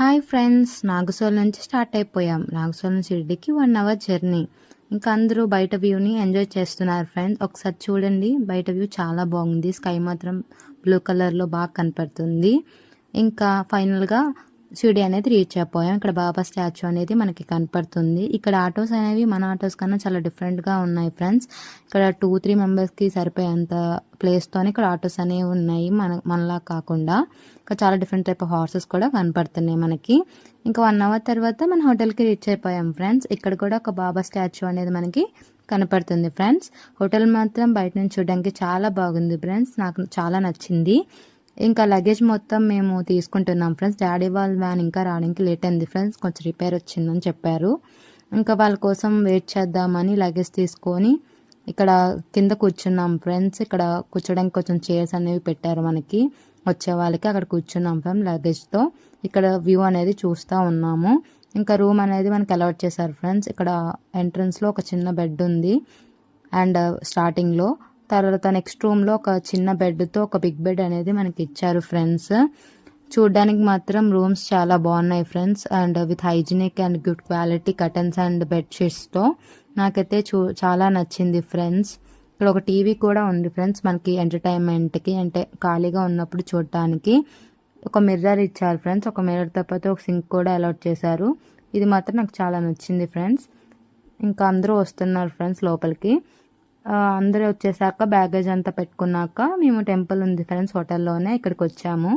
Hi friends, Nagasol నుంచి start అయిపోయాం. నాగసోల్ నుంచి షిర్డీకి 1 అవర్ జర్నీ. ఇంకా అందరూ బయట వ్యూని ఎంజాయ్ చేస్తున్నారు ఫ్రెండ్స్. ఒకసారి చూడండి, బయట వ్యూ చాలా బాగుంది. స్కై మాత్రం బ్లూ కలర్లో బాగా కనపడుతుంది. ఇంకా ఫైనల్గా షిర్డీ అనేది రీచ్ అయిపోయాం. ఇక్కడ బాబా స్టాచ్యూ అనేది మనకి కనపడుతుంది. ఇక్కడ ఆటోస్ అనేవి మన ఆటోస్ కన్నా చాలా డిఫరెంట్గా ఉన్నాయి ఫ్రెండ్స్. ఇక్కడ 2-3 మెంబర్స్కి సరిపోయేంత ప్లేస్తోనే ఇక్కడ ఆటోస్ అనేవి ఉన్నాయి. మనలా కాకుండా ఇక్కడ చాలా డిఫరెంట్ టైప్ ఆఫ్ హార్సెస్ కూడా కనపడుతున్నాయి మనకి. ఇంకా 1 అవర్ తర్వాత మన హోటల్కి రీచ్ అయిపోయాం ఫ్రెండ్స్. ఇక్కడ కూడా ఒక బాబా స్టాచ్యూ అనేది మనకి కనపడుతుంది ఫ్రెండ్స్. హోటల్ మాత్రం బయట నుంచి చూడడానికి చాలా బాగుంది ఫ్రెండ్స్. నాకు చాలా నచ్చింది. ఇంకా లగేజ్ మొత్తం మేము తీసుకుంటున్నాం ఫ్రెండ్స్. డాడీ వాళ్ళ వ్యాన్ ఇంకా రావడానికి లేట్ అయింది ఫ్రెండ్స్, కొంచెం రిపేర్ వచ్చిందని చెప్పారు. ఇంకా వాళ్ళ కోసం వెయిట్ చేద్దామని లగేజ్ తీసుకొని ఇక్కడ కింద కూర్చున్నాం ఫ్రెండ్స్. ఇక్కడ కూర్చోడానికి కొంచెం చైర్స్ అనేవి పెట్టారు మనకి, వచ్చే వాళ్ళకి. అక్కడ కూర్చున్నాం ఫ్రెండ్స్ లగేజ్తో. ఇక్కడ వ్యూ అనేది చూస్తూ ఉన్నాము. ఇంకా రూమ్ అనేది మనకి అలౌట్ చేశారు ఫ్రెండ్స్. ఇక్కడ ఎంట్రన్స్లో ఒక చిన్న బెడ్ ఉంది అండ్ స్టార్టింగ్లో. తర్వాత నెక్స్ట్ రూమ్లో ఒక చిన్న బెడ్తో ఒక బిగ్ బెడ్ అనేది మనకి ఇచ్చారు ఫ్రెండ్స్. చూడ్డానికి మాత్రం రూమ్స్ చాలా బాగున్నాయి friends, and with hygienic and good quality curtains and బెడ్షీట్స్తో నాకైతే చాలా నచ్చింది ఫ్రెండ్స్. ఇక్కడ ఒక టీవీ కూడా ఉంది ఫ్రెండ్స్ మనకి ఎంటర్టైన్మెంట్కి, అంటే ఖాళీగా ఉన్నప్పుడు చూడటానికి. ఒక మిర్రర్ ఇచ్చారు ఫ్రెండ్స్. ఒక మిర్రర్తో పాటు ఒక సింక్ కూడా అలౌట్ చేశారు. ఇది మాత్రం నాకు చాలా నచ్చింది ఫ్రెండ్స్. ఇంకా అందరూ వస్తున్నారు ఫ్రెండ్స్ లోపలికి. అందరూ వచ్చేసాక బ్యాగేజ్ అంతా పెట్టుకున్నాక మేము టెంపుల్ ఉంది ఫ్రెండ్స్ హోటల్లోనే, ఇక్కడికి వచ్చాము.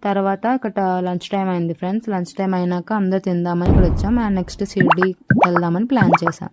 తర్వాత ఇక్కడ లంచ్ టైం అయింది ఫ్రెండ్స్. లంచ్ టైం అయినాక అందరూ తిందామని ఇక్కడ వచ్చాము. అండ్ నెక్స్ట్ షిర్డీ వెళ్దామని ప్లాన్ చేసాం.